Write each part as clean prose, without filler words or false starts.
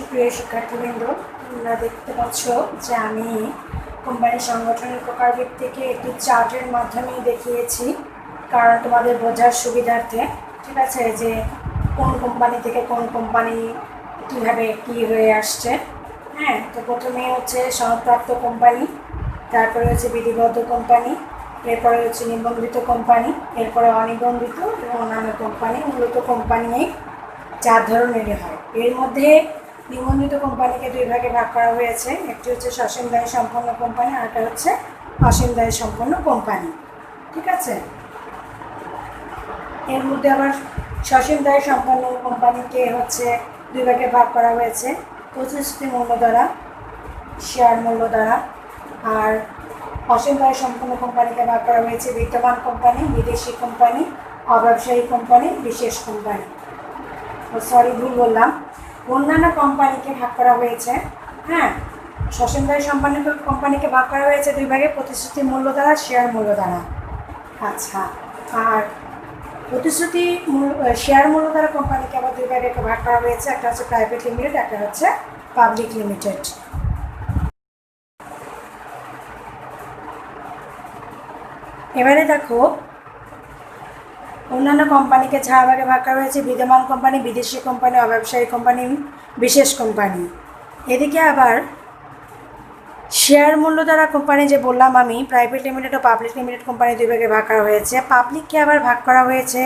সুপ্রিয় শিক্ষার্থীবৃন্দ, তোমরা দেখতে পাচ্ছ যে আমি কোম্পানির সাংগঠনিক প্রকারভেদ থেকে একটি চার্টের মাধ্যমে দেখিয়েছি, কারণ তোমাদের বোঝার সুবিধার্থে। ঠিক আছে, যে কোন কোম্পানি থেকে কোন কোম্পানি কীভাবে কী হয়ে আসছে। হ্যাঁ, তো প্রথমে হচ্ছে সনদপ্রাপ্ত কোম্পানি, তারপরে হচ্ছে বিধিবদ্ধ কোম্পানি, এরপরে হচ্ছে নিবন্ধিত কোম্পানি, এরপরে অনিবন্ধিত এবং অন্যান্য কোম্পানি। মূলত কোম্পানি 4 ধরনেরই হয়। এর মধ্যে নিবন্ধিত কোম্পানিকে 2 ভাগে ভাগ করা হয়েছে। একটি হচ্ছে সসীম দায় সম্পন্ন কোম্পানি, আর একটা হচ্ছে অসীম দায় সম্পন্ন কোম্পানি। ঠিক আছে, এর মধ্যে আবার সসীম দায় সম্পন্ন কোম্পানিকে হচ্ছে 2 ভাগে ভাগ করা হয়েছে, প্রতিশ্রুতি মূল্য দ্বারা, শেয়ার মূল্য দ্বারা। আর অসীম দায় সম্পন্ন কোম্পানিকে ভাগ করা হয়েছে বিদ্যমান কোম্পানি, বিদেশি কোম্পানি, অব্যবসায়ী কোম্পানি, বিশেষ কোম্পানি। ভুল বললাম, অন্যান্য কোম্পানিকে ভাগ করা হয়েছে। হ্যাঁ, সসীম দায় সম্পন্ন কোম্পানিকে ভাগ করা হয়েছে 2 ভাগে, প্রতিশ্রুতি মূল্য দ্বারা, শেয়ার মূল্য দ্বারা। আচ্ছা, আর প্রতিশ্রুতি শেয়ার মূল্য দ্বারা কোম্পানিকে আবার 2 ভাগে ভাগ করা হয়েছে, একটা হচ্ছে প্রাইভেট লিমিটেড, একটা হচ্ছে পাবলিক লিমিটেড। এবারে দেখো, অন্যান্য কোম্পানিকে 4 ভাগে ভাগ করা হয়েছে বিদ্যমান কোম্পানি, বিদেশি কোম্পানি, অব্যবসায়ী কোম্পানি, বিশেষ কোম্পানি। এদিকে আবার শেয়ার মূল্য দ্বারা কোম্পানি, যে বললাম আমি, প্রাইভেট লিমিটেড ও পাবলিক লিমিটেড কোম্পানি 2 ভাগে ভাগ করা হয়েছে। পাবলিককে আবার ভাগ করা হয়েছে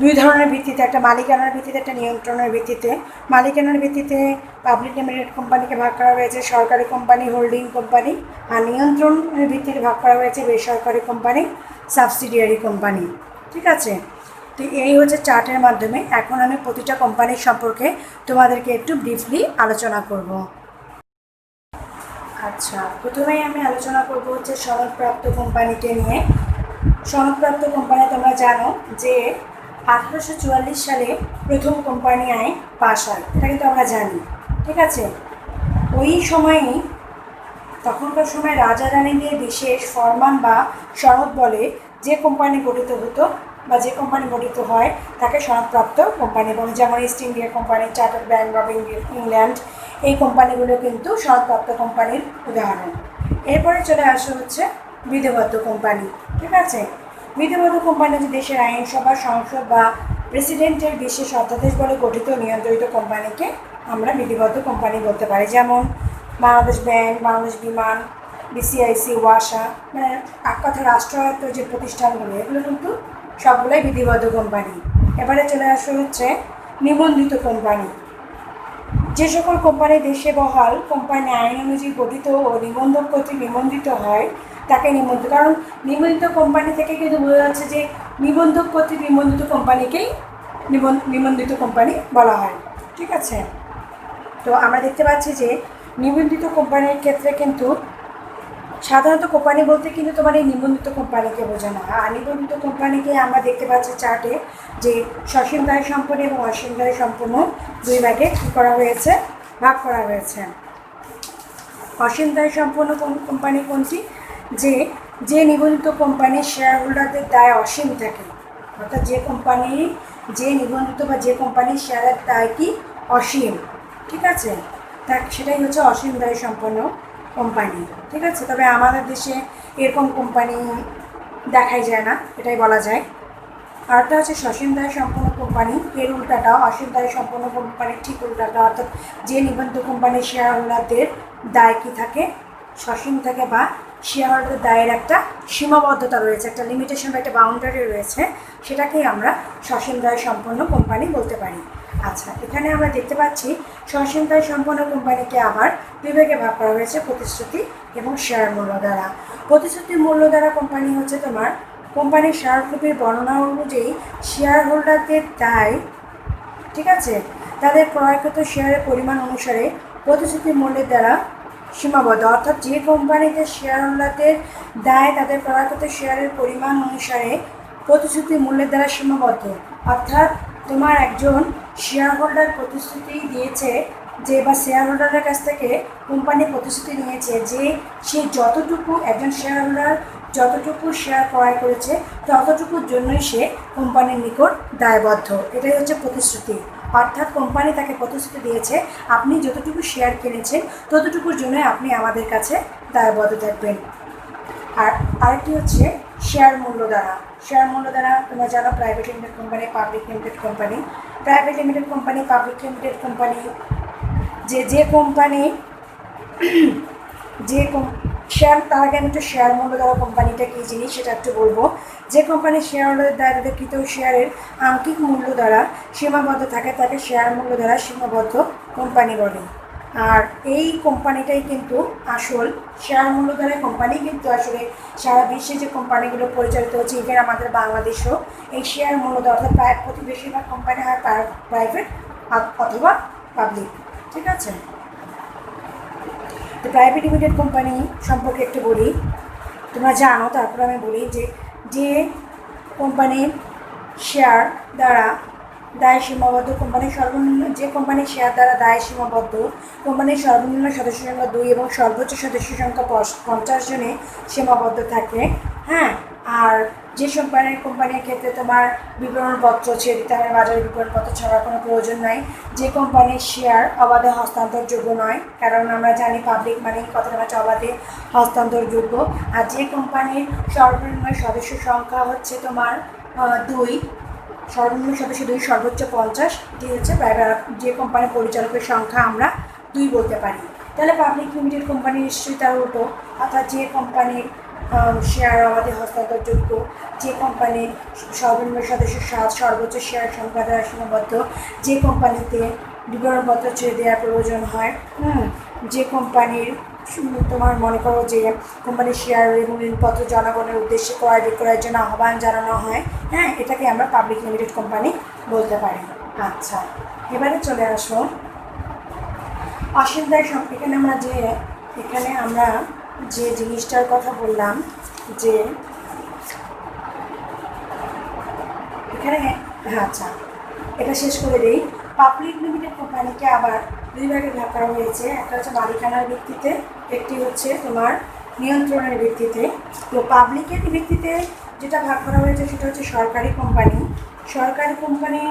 2 ধরনের ভিত্তিতে, একটা মালিকানার ভিত্তিতে, একটা নিয়ন্ত্রণের ভিত্তিতে। মালিকানার ভিত্তিতে পাবলিক লিমিটেড কোম্পানিকে ভাগ করা হয়েছে সরকারি কোম্পানি, হোল্ডিং কোম্পানি, আর নিয়ন্ত্রণের ভিত্তিতে ভাগ করা হয়েছে বেসরকারি কোম্পানি, সাবসিডিয়ারি কোম্পানি। ঠিক আছে, তো এই হচ্ছে চার্টের মাধ্যমে। এখন আমি প্রতিটা কোম্পানির সম্পর্কে তোমাদেরকে একটু ব্রিফলি আলোচনা করব। আচ্ছা, প্রথমেই আমি আলোচনা করব হচ্ছে সনদপ্রাপ্ত কোম্পানিকে নিয়ে। সনদপ্রাপ্ত কোম্পানি তোমরা জানো যে 1844 সালে প্রথম কোম্পানি আইন পাশ হয়, এটা কিন্তু আমরা জানি। ঠিক আছে, ওই সময়েই, তখনকার সময় রাজা রানীদের বিশেষ ফরমান বা সনদ বলে যে কোম্পানি গঠিত হতো বা যে কোম্পানি গঠিত হয় তাকে সনদপ্রাপ্ত কোম্পানি বলে। যেমন east India company, chartered bank of England, এই কোম্পানিগুলো কিন্তু সনদপ্রাপ্ত কোম্পানির উদাহরণ। এরপরে চলে আসে হচ্ছে বিধিবদ্ধ কোম্পানি। ঠিক আছে, বিধিবদ্ধ কোম্পানি হচ্ছে দেশের আইনসভা, সংসদ বা প্রেসিডেন্টের বিশেষ অধ্যাদেশ বলে গঠিত নিয়ন্ত্রিত কোম্পানিকে আমরা বিধিবদ্ধ কোম্পানি বলতে পারি। যেমন বাংলাদেশ ব্যাংক, বাংলাদেশ বিমান, বিসিআইসি, ওয়াসা, মানে এক কথা রাষ্ট্রায়ত্ত যে প্রতিষ্ঠানগুলো, এগুলো কিন্তু সবগুলোই বিধিবদ্ধ কোম্পানি। এবারে চলে আসে হচ্ছে নিবন্ধিত কোম্পানি। যে সকল কোম্পানি দেশে বহাল কোম্পানি আইন অনুযায়ী গঠিত ও নিবন্ধক কর্তৃক নিবন্ধিত হয় তাকে নিবন্ধিত, কারণ নিবন্ধিত কোম্পানি থেকে কিন্তু বোঝা যাচ্ছে যে নিবন্ধক কর্তৃক নিবন্ধিত কোম্পানিকেই নিবন্ধিত কোম্পানি বলা হয়। ঠিক আছে, তো আমরা দেখতে পাচ্ছি যে নিবন্ধিত কোম্পানির ক্ষেত্রে কিন্তু সাধারণত কোম্পানি বলতে কিন্তু তোমার এই নিবন্ধিত কোম্পানিকে বোঝানো হয়। আর নিবন্ধিত কোম্পানিকে আমরা দেখতে পাচ্ছি চার্টে যে সসীম দায় সম্পন্ন এবং অসীম দায় সম্পন্ন 2 ভাগে কী করা হয়েছে, ভাগ করা হয়েছে। অসীম দায় সম্পন্ন কোম্পানি কোনটি? যে নিবন্ধিত কোম্পানির শেয়ার হোল্ডারদের দায় অসীম থাকে, অর্থাৎ যে কোম্পানি, যে নিবন্ধিত বা যে কোম্পানির শেয়ারের দায় কি অসীম। ঠিক আছে, সেটাই হচ্ছে অসীম দায় সম্পন্ন কোম্পানি। ঠিক আছে, তবে আমাদের দেশে এরকম কোম্পানি দেখাই যায় না, এটাই বলা যায়। আরেকটা হচ্ছে সসীম দায় সম্পন্ন কোম্পানি, এর উল্টাটা অসীম দায় সম্পন্ন কোম্পানির ঠিক উল্টাটা, অর্থাৎ যে নিবন্ধিত কোম্পানির শেয়ার হোল্ডারদের দায় কী থাকে, সসীম থাকে, বা শেয়ার হোল্ডারদের দায়ের একটা সীমাবদ্ধতা রয়েছে, একটা লিমিটেশন বা একটা বাউন্ডারি রয়েছে, সেটাকেই আমরা সসীম দায় সম্পন্ন কোম্পানি বলতে পারি। আচ্ছা, এখানে আমরা দেখতে পাচ্ছি সসীম দায় সম্পন্ন কোম্পানিকে আবার 2 ভাগে ভাগ করা হয়েছে, প্রতিশ্রুতি এবং শেয়ার মূল্য দ্বারা। প্রতিশ্রুতি মূল্য দ্বারা কোম্পানি হচ্ছে তোমার কোম্পানির স্মারকলিপির বর্ণনা অনুযায়ী শেয়ার হোল্ডারদের দায়, ঠিক আছে, তাদের ক্রয়কৃত শেয়ারের পরিমাণ অনুসারে প্রতিশ্রুতি মূল্যের দ্বারা সীমাবদ্ধ, অর্থাৎ যে কোম্পানিতে শেয়ার হোল্ডারদের দায় তাদের ক্রয়কৃত শেয়ারের পরিমাণ অনুসারে প্রতিশ্রুতি মূল্যের দ্বারা সীমাবদ্ধ। অর্থাৎ তোমার একজন শেয়ার হোল্ডার প্রতিশ্রুতি দিয়েছে যে, বা শেয়ার হোল্ডারের কাছ থেকে কোম্পানি প্রতিশ্রুতি নিয়েছে যে সে যতটুকু, একজন শেয়ার হোল্ডার যতটুকু শেয়ার ক্রয় করেছে ততটুকুর জন্যই সে কোম্পানির নিকট দায়বদ্ধ। এটাই হচ্ছে প্রতিশ্রুতি। অর্থাৎ কোম্পানি তাকে প্রতিশ্রুতি দিয়েছে আপনি যতটুকু শেয়ার কিনেছেন ততটুকুর জন্য আপনি আমাদের কাছে দায়বদ্ধ থাকবেন। আর আরেকটি হচ্ছে শেয়ার মূল্য দ্বারা। শেয়ার মূল্য দ্বারা তোমরা জানো private limited company, public limited company. Private limited company, public limited company, যে কোম্পানি শেয়ার, তার আগে আমি একটু শেয়ার মূল্য দ্বারা কোম্পানিটা কী জিনিস সেটা একটু বলবো। যে কোম্পানির শেয়ার দ্বারাকৃত শেয়ারের আংকিক মূল্য দ্বারা সীমাবদ্ধ থাকে তাকে শেয়ার মূল্য দ্বারা সীমাবদ্ধ কোম্পানি বলে। আর এই কোম্পানিটাই কিন্তু আসল শেয়ার মূল্য দ্বারা কোম্পানি কিন্তু আসলে সারা বিশ্বে যে কোম্পানিগুলো পরিচালিত হচ্ছে, ইভেন আমাদের বাংলাদেশও এই শেয়ার মূল্য দ্বারা, অর্থাৎ প্রায় বেশিরভাগ কোম্পানি হয় প্রাইভেট অথবা পাবলিক। ঠিক আছে, তো প্রাইভেট লিমিটেড কোম্পানি সম্পর্কে একটু বলি, তোমরা জানো, তারপরে আমি বলি যে কোম্পানির শেয়ার দ্বারা দায় সীমাবদ্ধ, কোম্পানির সর্বনিম্ন, যে কোম্পানির শেয়ার দ্বারা দায় সীমাবদ্ধ, কোম্পানির সর্বনিম্ন সদস্য সংখ্যা 2 এবং সর্বোচ্চ সদস্য সংখ্যা 50 জনে সীমাবদ্ধ থাকে। হ্যাঁ, আর যে কোম্পানির ক্ষেত্রে তোমার বিবরণপত্র ছেড়ে দিতে হবে, বাজারে বিবরণপত্র ছাড়ার কোনো প্রয়োজন নাই। যে কোম্পানির শেয়ার অবাধে হস্তান্তরযোগ্য নয়, কারণ আমরা জানি পাবলিক মানে কথাটা হচ্ছে অবাধে হস্তান্তরযোগ্য। আর যে কোম্পানির সর্বনিম্ন সদস্য সংখ্যা হচ্ছে তোমার 2, সর্বনিম্ন সদস্য 2, সর্বোচ্চ 50, এটি হচ্ছে যে কোম্পানির পরিচালকের সংখ্যা আমরা 2 বলতে পারি। তাহলে পাবলিক লিমিটেড কোম্পানি নিশ্চয়ই তার উল্টো, অর্থাৎ যে কোম্পানির শেয়ার অবাধে হস্তান্তরযোগ্য, যে কোম্পানির সর্বনিম্ন সদস্য 7, সর্বোচ্চ শেয়ার সংখ্যা দ্বারা সীমাবদ্ধ, যে কোম্পানিতে বিবরণপত্র ছেড়ে দেওয়ার প্রয়োজন হয়, যে কোম্পানির তোমার মনে করো যে কোম্পানির শেয়ার এবং ঋণপত্র জনগণের উদ্দেশ্যে ক্রয় বিক্রয়ের জন্য আহ্বান জানানো হয়, হ্যাঁ, এটাকে আমরা পাবলিক লিমিটেড কোম্পানি বলতে পারি। আচ্ছা, এবারে চলে আসো অসীম দায়। এখানে আমরা যে জিনিসটার কথা বললাম, যে এখানে, আচ্ছা এটা শেষ করে দিই। পাবলিক লিমিটেড কোম্পানিকে আবার 2 ভাগে ভাগ করা হয়েছে, একটা হচ্ছে মালিকানার ভিত্তিতে, একটি হচ্ছে তোমার নিয়ন্ত্রণের ভিত্তিতে। তো পাবলিকের ভিত্তিতে যেটা ভাগ করা হয়েছে সেটা হচ্ছে সরকারি কোম্পানি। সরকারি কোম্পানি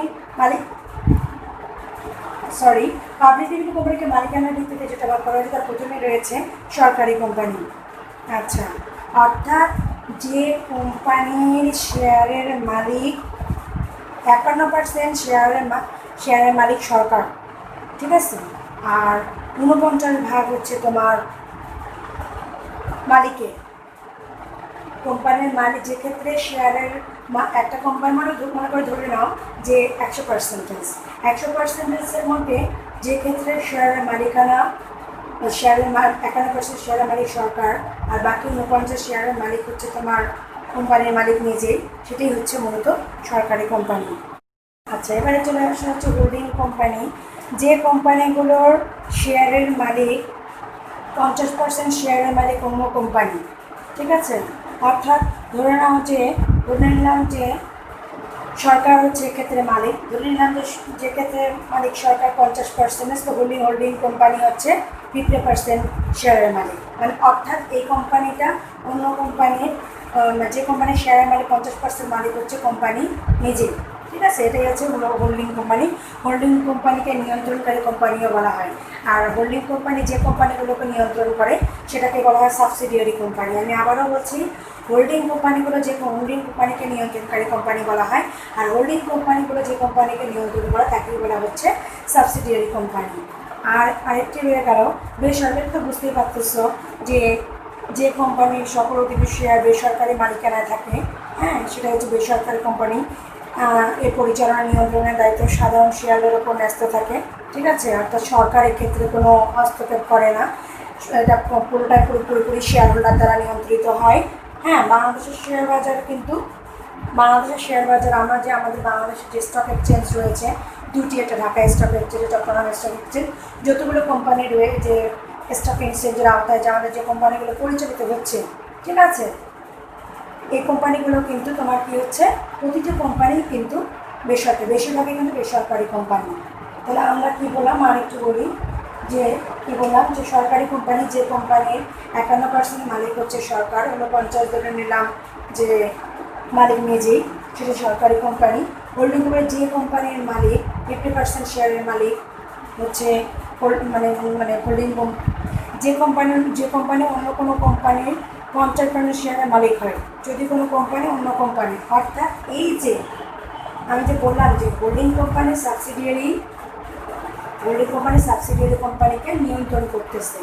পাবলিক লিমিটেড কোম্পানিকে মালিকানার ভিত্তিতে যেটা ভাগ করা হয়েছে তার প্রথমে রয়েছে সরকারি কোম্পানি। আচ্ছা, অর্থাৎ যে কোম্পানির শেয়ারের মালিক 51% শেয়ারের মালিক সরকার, ঠিক আছে, আর 49% হচ্ছে তোমার মালিকের। কোম্পানির মালিক, যে ক্ষেত্রে শেয়ারের একটা কোম্পানি মনে করে ধরে নাও যে 100%-এর মধ্যে যে ক্ষেত্রে শেয়ারের মালিকানা, শেয়ারের 51% শেয়ারের মালিক সরকার, আর বাকি 49 শেয়ারের মালিক হচ্ছে তোমার কোম্পানির মালিক নিজেই, সেটাই হচ্ছে মূলত সরকারি কোম্পানি। আচ্ছা, এবারে চলে আসা হচ্ছে হোল্ডিং কোম্পানি। যে কোম্পানিগুলোর শেয়ারের মালিক 50% শেয়ারের মালিক অন্য কোম্পানি, ঠিক আছে, অর্থাৎ ধরে নিলাম যে সরকার হচ্ছে এক্ষেত্রে মালিক, ধরে নিলাম যে ক্ষেত্রে মালিক সরকার 50%, তো হোল্ডিং কোম্পানি হচ্ছে 50% শেয়ারের মালিক। মানে অর্থাৎ এই কোম্পানিটা অন্য কোম্পানির, যে কোম্পানির শেয়ারের মালিক 50% মালিক হচ্ছে কোম্পানি নিজে, ঠিক আছে, এটাই হচ্ছে হোল্ডিং কোম্পানি। হোল্ডিং কোম্পানিকে নিয়ন্ত্রণকারী কোম্পানিও বলা হয়। আর হোল্ডিং কোম্পানি যে কোম্পানিগুলোকে নিয়ন্ত্রণ করে সেটাকে বলা হয় সাবসিডিয়ারি কোম্পানি। আমি আবারও বলছি, হোল্ডিং কোম্পানিগুলো যে হোল্ডিং কোম্পানিকে নিয়ন্ত্রণকারী কোম্পানি বলা হয়, আর হোল্ডিং কোম্পানিগুলো যে কোম্পানিকে নিয়ন্ত্রণ করে তাকেই বলা হচ্ছে সাবসিডিয়ারি কোম্পানি। আর আরেকটি রয়ে গেল বেসরকারি। তো বুঝতেই পারতেছো যে কোম্পানির সকল অধিকার শেয়ার বেসরকারি মালিকানায় থাকে, হ্যাঁ, সেটা হচ্ছে বেসরকারি কোম্পানি। এর পরিচালনা নিয়ন্ত্রণের দায়িত্ব সাধারণ শেয়ারের ওপর ন্যস্ত থাকে, ঠিক আছে, অর্থাৎ সরকারের ক্ষেত্রে কোনো হস্তক্ষেপ করে না, এটা পুরোটাই পুরোপুরি শেয়ার হোল্ডার দ্বারা নিয়ন্ত্রিত হয়। হ্যাঁ, বাংলাদেশের শেয়ার বাজার কিন্তু আমরা যে আমাদের বাংলাদেশের যে স্টক এক্সচেঞ্জ রয়েছে দুটি, একটা Dhaka stock exchange, Chittagong stock exchange, যতগুলো কোম্পানি রয়েছে যে স্টক এক্সচেঞ্জের আওতায় যে আমাদের যে কোম্পানিগুলো পরিচালিত হচ্ছে, ঠিক আছে, এই কোম্পানিগুলো কিন্তু তোমার কী হচ্ছে, প্রতিটি কোম্পানি কিন্তু বেশিরভাগই কিন্তু বেসরকারি কোম্পানি। তাহলে আমরা কী বললাম, আর একটু বলি যে সরকারি কোম্পানি, যে কোম্পানির 51% মালিক হচ্ছে সরকার, 49 ধরে নিলাম যে মালিক নিজেই, সেটা সরকারি কোম্পানি। হোল্ডিং কোম্পানি যে কোম্পানির মালিক 50% শেয়ারের মালিক হচ্ছে মানে মানে হোল্ডিং যে কোম্পানি অন্য কোনো কোম্পানির 50% শেয়ারের মালিক হয়, যদি কোনো কোম্পানি অন্য কোম্পানি, অর্থাৎ এই যে আমি যে বললাম যে হোল্ডিং কোম্পানির সাবসিডিয়ারি কোম্পানিকে নিয়ন্ত্রণ করতেছে,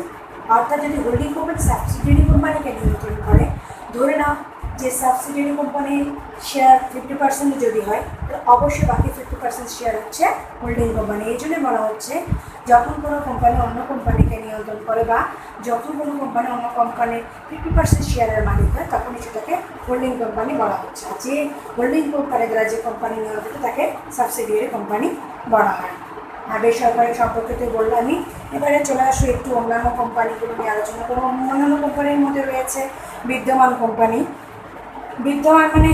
অর্থাৎ যদি হোল্ডিং কোম্পানি সাবসিডিয়ারি কোম্পানিকে নিয়ন্ত্রণ করে, ধরে নাও যে সাবসিডিয়ারি কোম্পানির শেয়ার 50% যদি হয়, তো অবশ্যই বাকি 50% শেয়ার হচ্ছে হোল্ডিং কোম্পানি। এই জন্য বলা হচ্ছে যখন কোনো কোম্পানি অন্য কোম্পানিকে নিয়ন্ত্রণ করে বা যখন কোনো কোম্পানি অন্য কোম্পানির 50% শেয়ারের মালিক হয়, তখনই সেটাকে হোল্ডিং কোম্পানি বলা হচ্ছে। আর যে হোল্ডিং কোম্পানি দ্বারা যে কোম্পানি নিয়ন্ত্রিত তাকে সাবসিডিয়ারি কোম্পানি বলা হয়। আর বেসরকারি সম্পর্কে তো বললামই। এবারে চলে আসো একটু অন্যান্য কোম্পানিগুলো নিয়ে আলোচনা করবো। অন্যান্য কোম্পানির মধ্যে রয়েছে বিদ্যমান কোম্পানি। বিদ্যমান মানে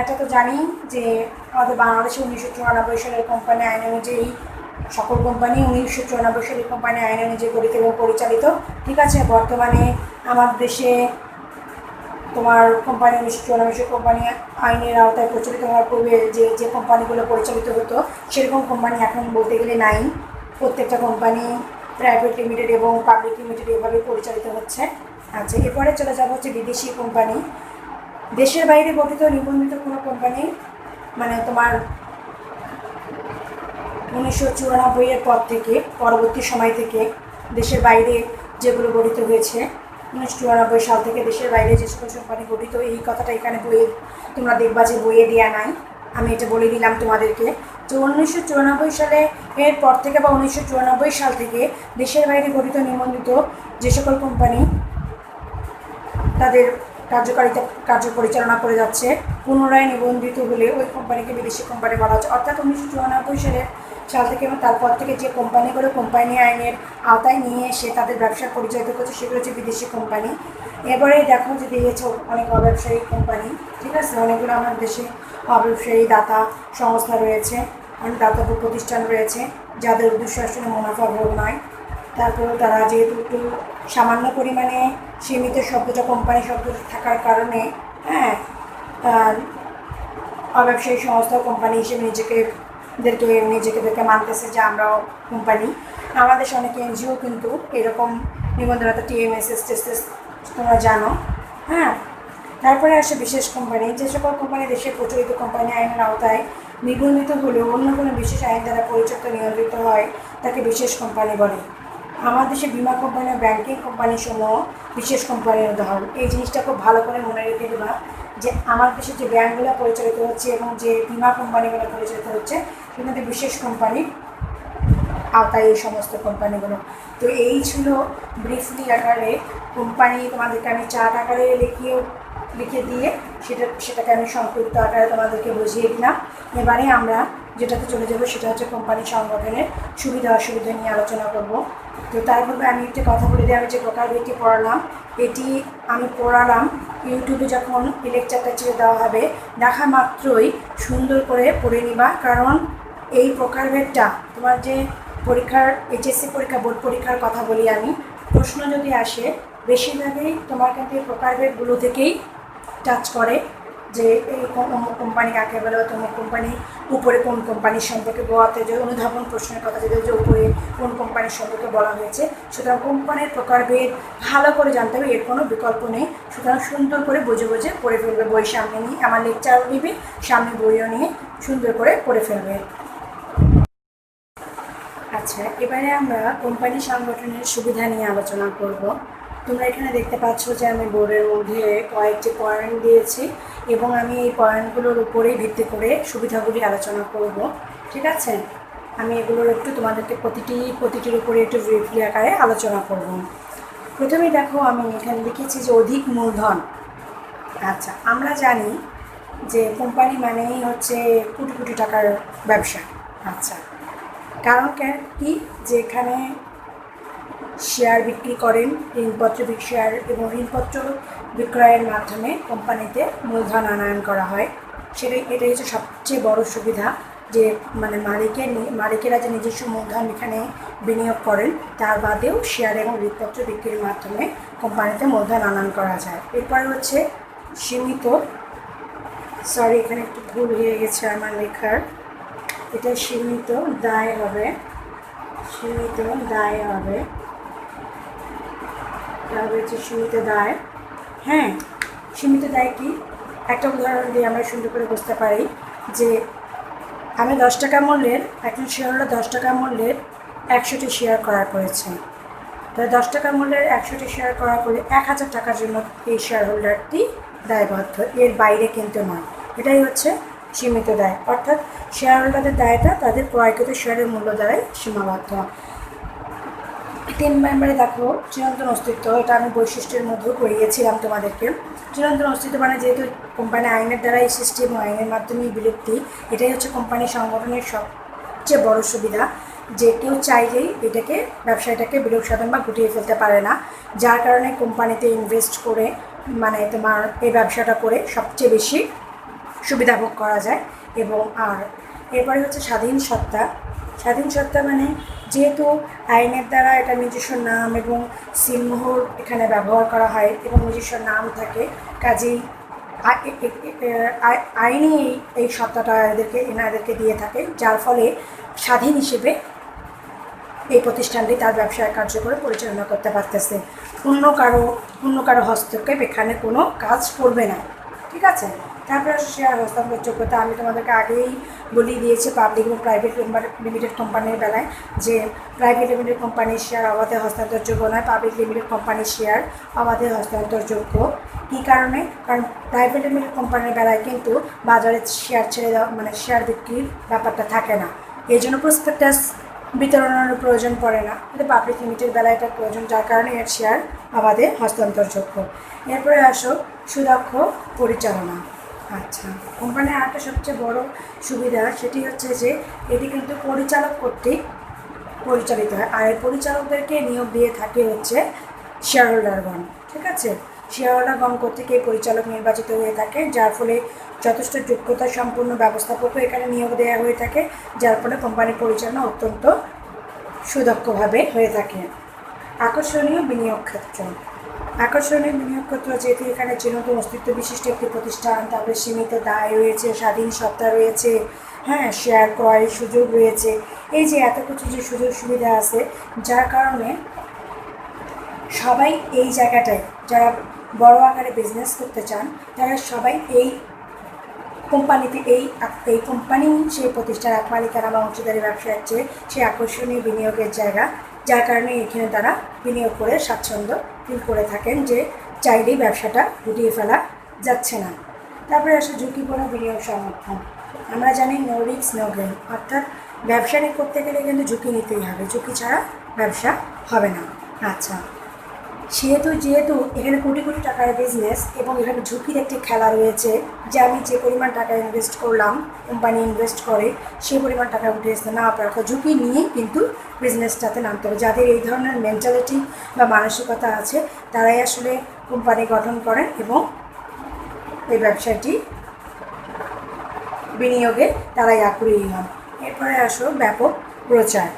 এটা তো জানি যে আমাদের বাংলাদেশে 1994 সালের কোম্পানি আইন অনুযায়ী সকল কোম্পানি 1994 সালের কোম্পানি আইন অনুযায়ী গঠিত এবং পরিচালিত। ঠিক আছে, বর্তমানে আমার দেশে তোমার কোম্পানি 1994 কোম্পানি আইনের আওতায় প্রচলিত হওয়ার পূর্বে যে কোম্পানিগুলো পরিচালিত হতো সেরকম কোম্পানি এখন বলতে গেলে নাই। প্রত্যেকটা কোম্পানি প্রাইভেট লিমিটেড এবং পাবলিক লিমিটেড এভাবে পরিচালিত হচ্ছে। আচ্ছা, এরপরে চলে যাবো হচ্ছে বিদেশি কোম্পানি। দেশের বাইরে গঠিত নিবন্ধিত কোনো কোম্পানি মানে তোমার 1994 পর থেকে পরবর্তী সময় থেকে দেশের বাইরে যেগুলো গঠিত হয়েছে, 1994 সাল থেকে দেশের বাইরে যে সকল কোম্পানি গঠিত, এই কথাটা এখানে বইয়ে তোমরা দেখবা যে বইয়ে দেওয়া নাই, আমি এটা বলে দিলাম তোমাদেরকে। তো 1994 সালে এর পর থেকে বা 1994 সাল থেকে দেশের বাইরে গঠিত নিবন্ধিত যে সকল কোম্পানি তাদের কার্য পরিচালনা করে যাচ্ছে, পুনরায় নিবন্ধিত হলে ওই কোম্পানিকে বিদেশি কোম্পানি বলা হচ্ছে। অর্থাৎ 1994 সাল থেকে এবং তারপর থেকে যে কোম্পানিগুলো কোম্পানি আইনের আওতায় নিয়ে এসে তাদের ব্যবসা পরিচালিত করছে সেগুলো হচ্ছে বিদেশি কোম্পানি। এবারে দেখো যে দিয়েছে অনেক অব্যবসায়ী কোম্পানি, ঠিক আছে, অনেকগুলো আমার দেশে অব্যবসায়ী দাতা সংস্থা রয়েছে, অনেক দাতব্য প্রতিষ্ঠান রয়েছে যাদের উদ্দেশ্য আসলে মুনাফা ভোগ নয়। তারপরেও তারা যেহেতু একটু সামান্য পরিমাণে সীমিত শব্দটা কোম্পানি শব্দটা থাকার কারণে অব্যবসায়ী সংস্থা কোম্পানি হিসেবে নিজেকে মানতেছে যে আমরাও কোম্পানি। আমাদের দেশে অনেক এনজিও কিন্তু এরকম নিবন্ধনতা TMSS টেস্টেস তোমরা জানো। তারপরে আসে বিশেষ কোম্পানি। যে সকল কোম্পানি দেশের প্রচলিত কোম্পানি আইনের আওতায় নিবন্ধিত হলেও অন্য কোনো বিশেষ আইন দ্বারা পরিচালিত নিয়ন্ত্রিত হয় তাকে বিশেষ কোম্পানি বলে। আমার দেশে বিমা কোম্পানি ও ব্যাংকিং কোম্পানি সমূহ বিশেষ কোম্পানির উদাহরণ। এই জিনিসটা খুব ভালো করে মনে রেখে দেবা যে আমার দেশে যে ব্যাংকগুলো পরিচালিত হচ্ছে এবং যে বিমা কোম্পানিগুলো পরিচালিত হচ্ছে সেখানে বিশেষ কোম্পানির আওতায় এই সমস্ত কোম্পানিগুলো। তো এই ছিল ব্রিফলি আকারে কোম্পানি, তোমাদেরকে আমি চার্ট আকারে লিখে দিয়ে সেটাকে আমি সংক্ষিপ্ত আকারে তোমাদেরকে বুঝিয়ে দিলাম। এবারে আমরা যেটাতে চলে যাবো সেটা হচ্ছে কোম্পানি সংগঠনের সুবিধা অসুবিধা নিয়ে আলোচনা করব। তো তার পূর্বে আমি একটা কথা বলে দিই, আমি যে প্রকারভেদটি পড়ালাম এটি আমি পড়ালাম ইউটিউবে যখন এই লেকচারটা ছেড়ে দেওয়া হবে দেখা মাত্রই সুন্দর করে পড়ে নিবা, কারণ এই প্রকারভেদটা তোমার যে পরীক্ষার HSC পরীক্ষা বোর্ড পরীক্ষার কথা বলি আমি, প্রশ্ন যদি আসে বেশিরভাগই তোমার কিন্তু এই প্রকারভেদগুলো থেকেই টাচ করে যে এই কোম্পানি কাকে বলে, তোমার কোম্পানি উপরে কোন কোম্পানির সম্পর্কে গোয়াতে যে অনুধাবন প্রশ্নের কথা যে উপরে কোন কোম্পানির সম্পর্কে বলা হয়েছে, সুতরাং কোম্পানির প্রকারভেদ ভালো করে জানতে হবে, এর কোনো বিকল্প নেই। সুতরাং সুন্দর করে বুঝে পড়ে ফেলবে, বই সামনে নিয়ে আমার লেকচারও নিবে, সামনে বইও নিয়ে সুন্দর করে পড়ে ফেলবে। আচ্ছা, এবারে আমরা কোম্পানি সংগঠনের সুবিধা নিয়ে আলোচনা করব। তোমরা এখানে দেখতে পাচ্ছ যে আমি বোর্ডের মধ্যে কয়েকটি পয়েন্ট দিয়েছি এবং আমি এই পয়েন্টগুলোর উপরেই ভিত্তি করে সুবিধাগুলি আলোচনা করব। ঠিক আছে, আমি এগুলোর একটু তোমাদেরকে প্রতিটির উপরে একটু ব্রিফলি আকারে আলোচনা করব। প্রথমে দেখো আমি এখানে লিখেছি যে অধিক মূলধন। আচ্ছা, আমরা জানি যে কোম্পানি মানেই হচ্ছে কোটি কোটি টাকার ব্যবসা। আচ্ছা, কারণ কি যেখানে শেয়ার বিক্রি করেন, ঋণপত্র শেয়ার এবং ঋণপত্র বিক্রয়ের মাধ্যমে কোম্পানিতে মূলধন আনয়ন করা হয়। এটাই হচ্ছে সবচেয়ে বড় সুবিধা, যে মানে মালিকেরা যে নিজস্ব মূলধন এখানে বিনিয়োগ করেন, তার বাদেও শেয়ার এবং ঋণপত্র বিক্রির মাধ্যমে কোম্পানিতে মূলধন আনয়ন করা যায়। এরপরে হচ্ছে সরি, এখানে একটু ভুল হয়ে গেছে আমার লেখার। এটা সীমিত দায় হবে, সীমিত দায় হবে, হচ্ছে সীমিত দায়। হ্যাঁ, সীমিত দায় কি, একটা উদাহরণ দিয়ে আমরা সুন্দর করে বুঝতে পারি যে আমি 10 টাকা মূল্যের, একজন শেয়ার হোল্ডার 10 টাকা মূল্যের 100টি শেয়ার ক্রয় করেছে। তাহলে 10 টাকা মূল্যের 100টি শেয়ার ক্রয় করলে 1000 টাকার জন্য এই শেয়ার হোল্ডারটি দায়বদ্ধ, এর বাইরে কিন্তু নয়। এটাই হচ্ছে সীমিত দায়, অর্থাৎ শেয়ার হোল্ডারদের দায়টা তাদের ক্রয়কৃত শেয়ারের মূল্য দ্বারাই সীমাবদ্ধ। 3 নম্বরে দেখো চিরন্তন অস্তিত্ব। এটা আমি বৈশিষ্ট্যের মধ্যেও পড়িয়েছিলাম তোমাদেরকে। চিরন্তন অস্তিত্ব মানে যেহেতু কোম্পানি আইনের দ্বারাই সৃষ্টি এবং আইনের মাধ্যমেই বিলুপ্তি, এটাই হচ্ছে কোম্পানি সংগঠনের সবচেয়ে বড় সুবিধা, যে কেউ চাইলেই এটাকে ব্যবসাটাকে বিলোপ সাধন বা গুটিয়ে ফেলতে পারে না, যার কারণে কোম্পানিতে ইনভেস্ট করে মানে তোমার এই ব্যবসাটা করে সবচেয়ে বেশি সুবিধা ভোগ করা যায়। এবং আর এরপরে হচ্ছে স্বাধীন সত্তা। স্বাধীন সত্তা মানে যেহেতু আইনের দ্বারা এটা নিজস্ব নাম এবং সিলমোহর এখানে ব্যবহার করা হয় এবং নিজস্ব নাম থাকে, কাজেই আইনি এই সত্তাটা এনাদেরকে দিয়ে থাকে, যার ফলে স্বাধীন হিসেবে এই প্রতিষ্ঠানটি তার ব্যবসায় কার্যক্রম পরিচালনা করতে পারতেছে। অন্য কারো হস্তক্ষেপ এখানে কোনো কাজ করবে না, ঠিক আছে। তারপরে শেয়ার হস্তান্তর যোগ্যতা। আমি তোমাদেরকে আগেই বলিয়ে দিয়েছি পাবলিক এবং প্রাইভেট লিমিটেড কোম্পানির বেলায় যে প্রাইভেট লিমিটেড কোম্পানির শেয়ার অবাধে হস্তান্তরযোগ্য নয়, পাবলিক লিমিটেড কোম্পানির শেয়ার অবাধে হস্তান্তরযোগ্য। কী কারণে? কারণ প্রাইভেট লিমিটেড কোম্পানির বেলায় কিন্তু বাজারে শেয়ার ছেড়ে দেওয়া মানে শেয়ার বিক্রির ব্যাপারটা থাকে না, এই জন্য প্রসপেক্টাস বিতরণের প্রয়োজন পড়ে না, কিন্তু পাবলিক লিমিটেড বেলায় এটার প্রয়োজন, যার কারণে এর শেয়ার অবাধে হস্তান্তরযোগ্য। এরপরে আসো সুদক্ষ পরিচালনা। আচ্ছা, কোম্পানির আরেকটা সবচেয়ে বড় সুবিধা সেটি হচ্ছে যে এটি কিন্তু পরিচালক কর্তৃক পরিচালিত হয়, আর এই পরিচালকদেরকে নিয়োগ দিয়ে থাকে হচ্ছে শেয়ার হোল্ডারগণ, ঠিক আছে। শেয়ার হোল্ডারগণ কর্তৃক এই পরিচালক নির্বাচিত হয়ে থাকে, যার ফলে যথেষ্ট যোগ্যতা সম্পন্ন ব্যবস্থাপকও এখানে নিয়োগ দেওয়া হয়ে থাকে, যার ফলে কোম্পানির পরিচালনা অত্যন্ত সুদক্ষভাবে হয়ে থাকে। আকর্ষণীয় বিনিয়োগ ক্ষেত্র। আকর্ষণীয় বিনিয়োগ ক্ষেত্র যেহেতু এখানে চিরন্তন অস্তিত্ব বিশিষ্ট একটি প্রতিষ্ঠান, তারপরে সীমিত দায় রয়েছে, স্বাধীন সত্তা রয়েছে, হ্যাঁ, শেয়ার ক্রয়ের সুযোগ রয়েছে, এই যে এত কিছু যে সুযোগ সুবিধা আছে, যার কারণে সবাই এই জায়গাটায় যারা বড় আকারে বিজনেস করতে চান তারা সবাই এই কোম্পানিতে এই কোম্পানি সেই প্রতিষ্ঠান এক মালিকানা বা অংশীদারি ব্যবসার চেয়ে সেই আকর্ষণীয় বিনিয়োগের জায়গা, যার কারণে এখানে তারা বিনিয়োগ করে স্বাচ্ছন্দ্য ফিল করে থাকেন যে চাইলেই ব্যবসাটা গুটিয়ে ফেলা যাচ্ছে না। তারপরে আসে ঝুঁকিপূর্ণ বিনিয়োগ সমর্থন। আমরা জানি নো রিস্ক নো গেইন, অর্থাৎ ব্যবসা করতে গেলে কিন্তু ঝুঁকি নিতেই হবে, ঝুঁকি ছাড়া ব্যবসা হবে না। আচ্ছা, যেহেতু এখানে কোটি কোটি টাকার বিজনেস এবং এখানে ঝুঁকির একটি খেলা রয়েছে, যে আমি যে পরিমাণ টাকা ইনভেস্ট করলাম, কোম্পানি ইনভেস্ট করে সেই পরিমাণ টাকা উঠে আসতে না পারে, ঝুঁকি নিয়েই কিন্তু বিজনেসটাতে নামতে হবে। যাদের এই ধরনের মেন্টালিটি বা মানসিকতা আছে তারাই আসলে কোম্পানি গঠন করেন এবং এই ব্যবসাটি বিনিয়োগে তারাই আগ্রহী হন। এরপরে আসো ব্যাপক প্রচার।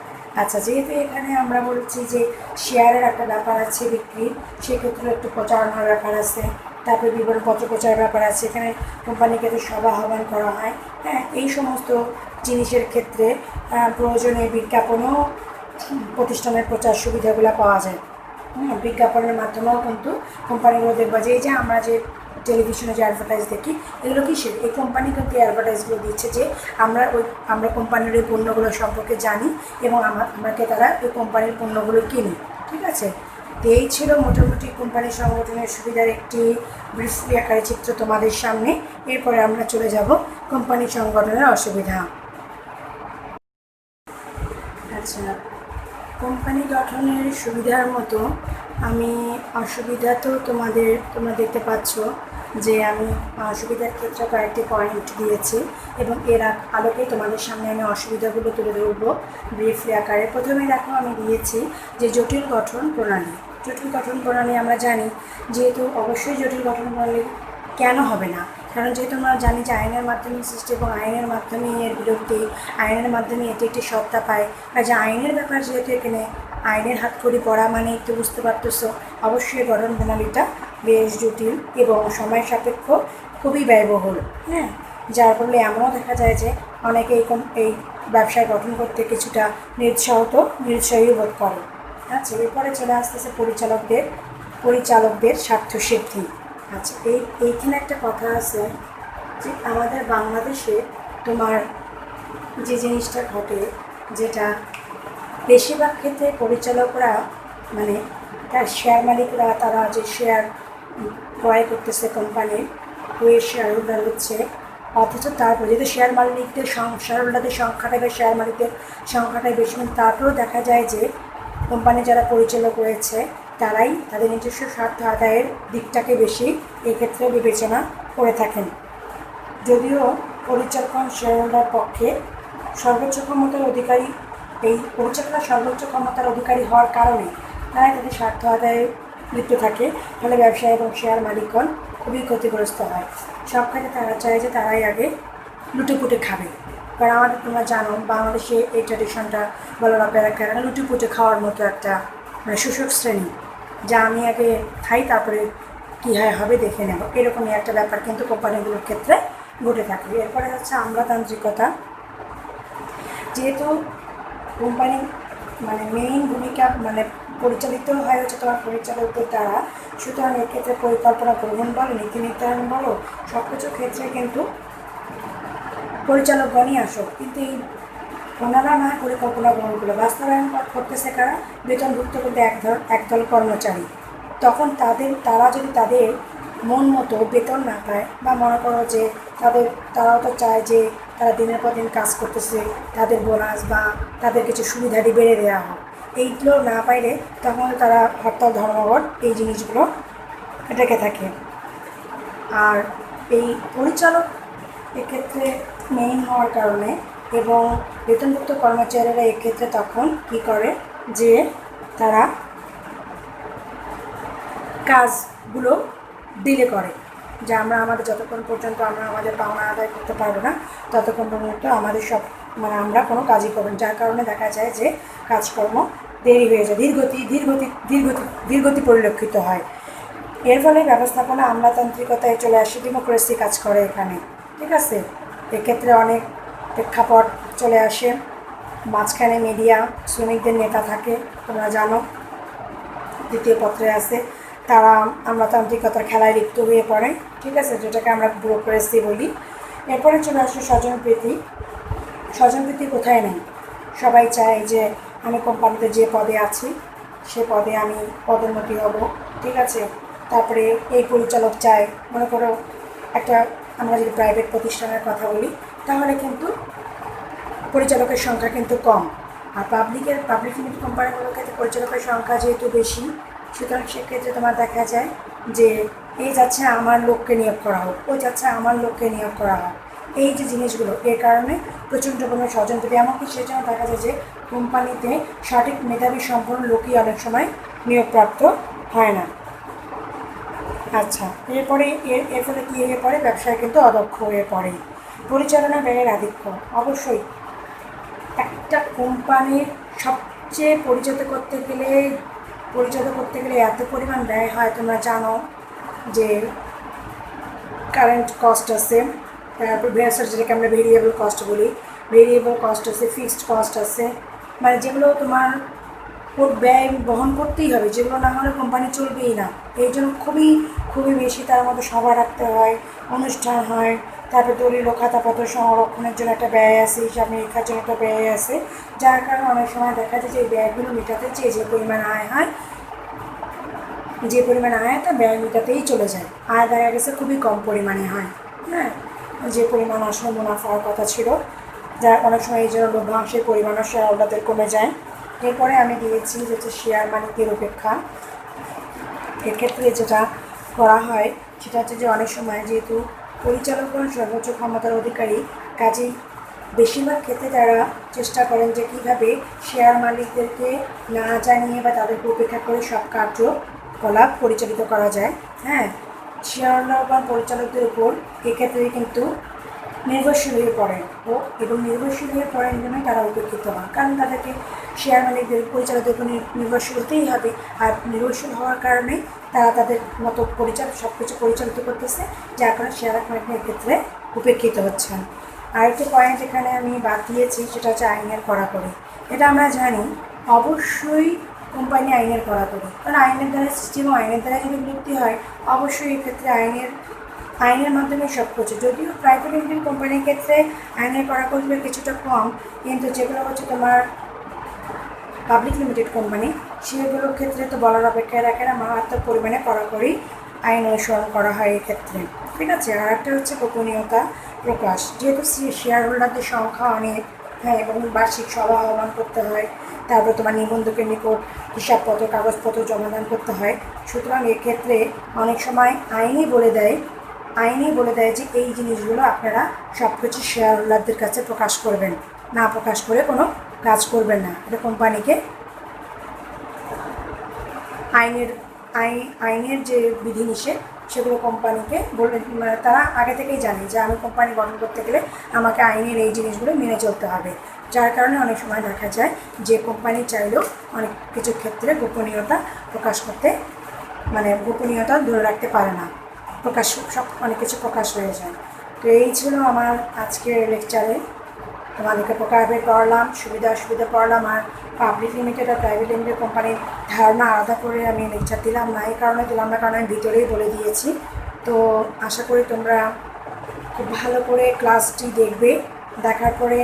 আচ্ছা, যেহেতু এখানে আমরা বলছি যে শেয়ারের একটা ব্যাপার আছে বিক্রির, সেক্ষেত্রে একটু প্রচারণার ব্যাপার আছে, তারপরে বিভিন্ন পত্রপ্রচারের ব্যাপার আছে, এখানে কোম্পানিকে তো সভা আহ্বান করা হয়, হ্যাঁ, এই সমস্ত জিনিসের ক্ষেত্রে প্রয়োজনে বিজ্ঞাপনও প্রতিষ্ঠানের প্রচার সুবিধাগুলো পাওয়া যায়। বিজ্ঞাপনের মাধ্যমেও কিন্তু কোম্পানিগুলো দেখবা যে এই যে আমরা যে টেলিভিশনে যে অ্যাডভার্টাইজ দেখি, এগুলো কি এই কোম্পানি কিন্তু এই অ্যাডভার্টাইজগুলো দিচ্ছে যে আমরা কোম্পানির ওই পণ্যগুলো সম্পর্কে জানি এবং আমাকে তারা ওই কোম্পানির পণ্যগুলো কিনি, ঠিক আছে। তো এই ছিল মোটামুটি কোম্পানি সংগঠনের সুবিধার একটি ব্রিফলি আকারে চিত্র তোমাদের সামনে। এরপরে আমরা চলে যাব কোম্পানি সংগঠনের অসুবিধা। আচ্ছা, কোম্পানি গঠনের সুবিধার মতো আমি অসুবিধা তো তোমরা দেখতে পাচ্ছ যে আমি অসুবিধার ক্ষেত্রে কয়েকটি পয়েন্ট দিয়েছি এবং এর আলোকেই তোমাদের সামনে আমি অসুবিধাগুলো তুলে ধরবো ব্রিফলি আকারে। প্রথমে দেখো আমি দিয়েছি যে জটিল গঠন প্রণালী। জটিল গঠন প্রণালী আমরা জানি, যেহেতু অবশ্যই জটিল গঠন প্রণালী কেন হবে না, কারণ যেহেতু আমরা জানি যে আইনের মাধ্যমে সৃষ্টি এবং আইনের মাধ্যমে এর বিরুদ্ধে আইনের মাধ্যমে এটি একটি সত্তা পায়, কাজে আইনের ব্যাপার যেহেতু এখানে আইনের হাতখড়ি পড়া মানে একটু বুঝতে পারতেছ অবশ্যই গঠন প্রণালীটা বেশ জটিল এবং সময় সাপেক্ষ খুবই ব্যয়বহুল। হ্যাঁ, যার ফলে এমনও দেখা যায় যে অনেকে এই ব্যবসায় গঠন করতে কিছুটা নিরুৎসাহী বোধ করে। আচ্ছা, এরপরে চলে আসতেছে পরিচালকদের স্বার্থসিদ্ধি। আচ্ছা, এইখানে একটা কথা আছে যে আমাদের বাংলাদেশে তোমার যে জিনিসটা ঘটে, যেটা বেশিরভাগ ক্ষেত্রে পরিচালকরা মানে তার শেয়ার মালিকরা তারা যে শেয়ার ক্রয় করতেছে কোম্পানির, ওই শেয়ার হোল্ডার হচ্ছে, অথচ তারপর যেহেতু শেয়ার হোল্ডারদের সংখ্যাটা বা শেয়ার মালিকদের সংখ্যাটাই বেশি, কিন্তু তারপরেও দেখা যায় যে কোম্পানি যারা পরিচালক রয়েছে তারাই তাদের নিজস্ব স্বার্থ আদায়ের দিকটাকে বেশি এক্ষেত্রে বিবেচনা করে থাকেন। যদিও পরিচালকগণ শেয়ার হোল্ডার পক্ষে সর্বোচ্চ ক্ষমতার অধিকারী, এই পরিচালকরা সর্বোচ্চ ক্ষমতার অধিকারী হওয়ার কারণে তারাই তাদের স্বার্থ আদায়ে লিপ্ত থাকে, ফলে ব্যবসায়ী এবং শেয়ার মালিকগণ খুবই ক্ষতিগ্রস্ত হয়। সব ক্ষেত্রে তারা চায় যে তারাই আগে লুটেপুটে খাবে। কারণ আমাদের তোমরা জানো বাংলাদেশে এই ট্র্যাডিশনটা বলার অপেক্ষা লুটেপুটে খাওয়ার মতো একটা মানে শোষক শ্রেণী, যা আমি আগে খাই তারপরে কী হবে দেখে নেব, এরকমই একটা ব্যাপার কিন্তু কোম্পানিগুলোর ক্ষেত্রে ঘটে থাকে। এরপরে হচ্ছে আমলাতান্ত্রিকতা। যেহেতু কোম্পানি মানে মেইন ভূমিকা মানে পরিচালিত হয় হচ্ছে তোমার পরিচালকদের দ্বারা, সুতরাং এক্ষেত্রে পরিকল্পনা গ্রহণ বলো, নীতি নির্ধারণ বলো, সব কিছু ক্ষেত্রে কিন্তু পরিচালকগণই আসো। কিন্তু এই ওনারা না পরিকল্পনা গ্রহণ করলো, বাস্তবায়ন করতেছে কারা? বেতনভুক্ত কিন্তু একদল কর্মচারী। তখন তারা যদি তাদের মন মতো বেতন না পায়, বা মনে করো যে তারাও তো চায় যে তারা দিনের পর দিন কাজ করতেছে, তাদের বোনাস বা তাদের কিছু সুবিধাটি বেড়ে দেওয়া হোক, এইগুলো না পাইলে তখন তারা হরতাল ধর্মঘট এই জিনিসগুলো ডেকে থাকে। আর এই পরিচালক এক্ষেত্রে মেইন হওয়ার কারণে এবং বেতনভুক্ত কর্মচারীরা এক্ষেত্রে তখন কী করে যে তারা কাজগুলো ডিলে করে, যে আমাদের যতক্ষণ পর্যন্ত আমরা আমাদের পাওনা আদায় করতে পারবো না ততক্ষণ পর্যন্ত আমাদের সব আমরা কোনো কাজই করব না, যার কারণে দেখা যায় যে কাজকর্ম দেরি হয়ে যায়, ধীরগতি পরিলক্ষিত হয়। এর ফলে ব্যবস্থাপনা আমলাতান্ত্রিকতায় চলে আসে, ডেমোক্রেসি কাজ করে এখানে। ঠিক আছে, এক্ষেত্রে অনেক প্রেক্ষাপট চলে আসে, মাঝখানে মিডিয়া, শ্রমিকদের নেতা থাকে, তোমরা জানো দ্বিতীয় পত্রে আছে, তারা আমলাতান্ত্রিকতার খেলায় লিপ্ত হয়ে পড়ে। ঠিক আছে, যেটাকে আমরা ব্যুরোক্রেসি বলি। এরপরে চলে আসে স্বজনপ্রীতি কোথায় নেই? সবাই চায় যে আমি কোম্পানিতে যে পদে আছি সে পদে আমি পদোন্নতি হব। ঠিক আছে, তারপরে এই পরিচালক চায়, মনে করো আমরা যদি প্রাইভেট প্রতিষ্ঠানের কথা বলি তাহলে কিন্তু পরিচালকের সংখ্যা কিন্তু কম, আর পাবলিক লিমিটেড কোম্পানিগুলোর ক্ষেত্রে পরিচালকের সংখ্যা যেহেতু বেশি, সুতরাং সেক্ষেত্রে তোমার দেখা যায় যে এই যাচ্ছে আমার লোককে নিয়োগ করা হোক, ওই যাচ্ছে আমার লোককে নিয়োগ করা হোক, এই যে জিনিসগুলো, এর কারণে প্রচণ্ড পরিমাণে স্বজনপ্রীতি, এমনকি সেজন্য দেখা যায় যে কোম্পানিতে সঠিক মেধাবী সম্পন্ন লোকই অনেক সময় নিয়োগপ্রাপ্ত হয় না। আচ্ছা, এর ফলে কী হয়ে পড়ে? ব্যবসায় কিন্তু অদক্ষ হয়ে পড়ে। পরিচালনা ব্যয়ের আধিক্য। অবশ্যই একটা কোম্পানির সবচেয়ে পরিচালিত করতে গেলে এত পরিমাণ ব্যয় হয়, তোমরা জানো যে কারেন্ট কস্ট আছে, তারপর যেটাকে আমরা ভেরিয়েবল কস্ট বলি, ভেরিয়েবল কস্ট আছে, ফিক্সড কস্ট আছে, মানে যেগুলো তোমার ব্যয় বহন করতেই হবে, যেগুলো না হলে কোম্পানি চলবেই না। এই জন্য খুবই খুবই বেশি তার মধ্যে সভা রাখতে হয়, অনুষ্ঠান হয়, তারপর দলিল খাতাপত্র সংরক্ষণের জন্য একটা ব্যয় আছে, হিসাব নিরীক্ষার জন্য একটা ব্যয় আছে, যার কারণে অনেক সময় দেখা যায় যে এই ব্যয়গুলো মেটাতে যে পরিমাণ আয় হয় তা ব্যয় মেটাতেই চলে যায়, আয় দেখা গেছে খুবই কম পরিমাণে হয়। হ্যাঁ, যে পরিমাণ আসলে মুনাফা হওয়ার কথা ছিল, যার অনেক সময় এই জন্য লভ্যাংশের পরিমাণও শেয়ার হোল্ডারদের কমে যায়। এরপরে আমি দিয়েছি যেটা শেয়ার মালিকদের উপেক্ষা। এক্ষেত্রে যেটা করা হয় সেটা হচ্ছে যে অনেক সময় যেহেতু পরিচালকগণ সর্বোচ্চ ক্ষমতার অধিকারী, কাজেই বেশিরভাগ ক্ষেত্রে তারা চেষ্টা করেন যে কীভাবে শেয়ার মালিকদেরকে না জানিয়ে বা তাদেরকে উপেক্ষা করে সব কার্যকলাপ পরিচালিত করা যায়। হ্যাঁ, শেয়ার হোল্ডার বা পরিচালকদের উপর এক্ষেত্রে কিন্তু নির্ভরশীল হয়ে পড়েন এবং নির্ভরশীল হয়ে পড়েন জন্যই তারা উপেক্ষিত হন, কারণ তাদেরকে শেয়ার মালিকদের পরিচালকদের উপর নির্ভরশীল হতেই হবে। আর নির্ভরশীল হওয়ার কারণে তারা তাদের মতো সব কিছু পরিচালিত করতেছে, যার কারণে শেয়ার মালিকের ক্ষেত্রে উপেক্ষিত হচ্ছেন। আরেকটি পয়েন্ট এখানে আমি বাদ দিয়েছি, সেটা হচ্ছে আইনের কড়াকড়ি। এটা আমরা জানি অবশ্যই কোম্পানি আইনের কড়াকড়ি, কারণ আইনের দ্বারা সৃষ্টি এবং আইনের দ্বারা যদি বিলুপ্তি হয়, অবশ্যই এক্ষেত্রে আইনের মাধ্যমে সব কিছু। যদিও প্রাইভেট লিমিটেড কোম্পানির ক্ষেত্রে আইনের কড়াকড়িগুলো কিছুটা কম, কিন্তু যেগুলো হচ্ছে তোমার পাবলিক লিমিটেড কোম্পানি, সেগুলোর ক্ষেত্রে তো বলার অপেক্ষায় রাখে না, মারাত্মক পরিমাণে কড়াকড়ি আইন অনুসরণ করা হয় এই ক্ষেত্রে। ঠিক আছে। আর একটা হচ্ছে গোপনীয়তা প্রকাশ। যেহেতু শেয়ার হোল্ডারদের সংখ্যা অনেক, হ্যাঁ, এবং বার্ষিক সভা আহ্বান করতে হয়, তারপর তোমার নিবন্ধকের নিকট হিসাবপত্র কাগজপত্র জমাদান করতে হয়। সুতরাং এক্ষেত্রে অনেক সময় আইনই বলে দেয় যে এই জিনিসগুলো আপনারা সব কিছু শেয়ার হোল্ডারদের কাছে প্রকাশ করবেন, না প্রকাশ করে কোনো কাজ করবেন না। এটা কোম্পানিকে আইনের যে বিধিনিষেধ সেগুলো কোম্পানিকে বলে, তারা আগে থেকেই জানে যে আমি কোম্পানি গঠন করতে গেলে আমাকে আইনের এই জিনিসগুলো মেনে চলতে হবে। যার কারণে অনেক সময় দেখা যায় যে কোম্পানি চাইলেও অনেক কিছু ক্ষেত্রে গোপনীয়তা প্রকাশ করতে, গোপনীয়তা ধরে রাখতে পারে না, অনেক কিছু প্রকাশ হয়ে যায়। তো এই ছিল আমার আজকের লেকচারে। তোমাদেরকে প্রকারভেদ পড়ালাম, সুবিধা অসুবিধা পড়ালাম, আর পাবলিক লিমিটেড আর প্রাইভেট লিমিটেড কোম্পানির ধারণা আলাদা করে আমি লেকচার দিলাম না। এই কারণে দিলাম না, কারণ আমি ভিতরেই বলে দিয়েছি। তো আশা করি তোমরা খুব ভালো করে ক্লাসটি দেখবে, দেখার পরে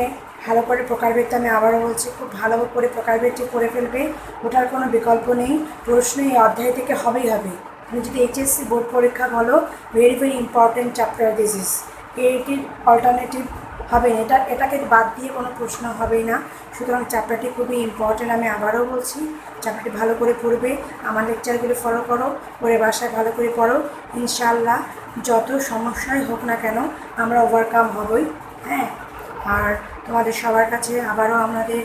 ভালো করে প্রকারভেদটা, আমি আবারও বলছি, খুব ভালো করে প্রকারভেদটি করে ফেলবে। ওটার কোনো বিকল্প নেই, প্রশ্ন এই অধ্যায় থেকে হবেই হবে। তুমি যদি এইচএসসি বোর্ড পরীক্ষা বলো, very very important chapter this is, এটির অল্টারনেটিভ হবে না, এটাকে বাদ দিয়ে কোনো প্রশ্ন হবেই না। সুতরাং চ্যাপ্টারটি খুবই ইম্পর্টেন্ট, আমি আবারও বলছি। চ্যাপ্টারটি ভালো করে পড়বে, আমার লেকচারগুলো ফলো করো, পরে বাসায় ভালো করে পড়ো। ইনশাআল্লাহ যত সমস্যাই হোক না কেন আমরা ওভারকাম হবই। হ্যাঁ, আর তোমাদের সবার কাছে আবারও আমাদের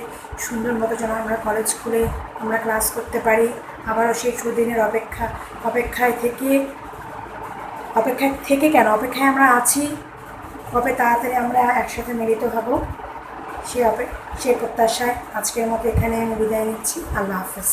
সুন্দর মতো যেন আমরা কলেজ খুলে আমরা ক্লাস করতে পারি, আবারও সেই সুদিনের অপেক্ষায় আমরা আছি। কবে তাড়াতাড়ি আমরা একসাথে মিলিত হব, সেই প্রত্যাশায় আজকের মতো এখানে আমি বিদায় নিচ্ছি। আল্লাহ হাফেজ।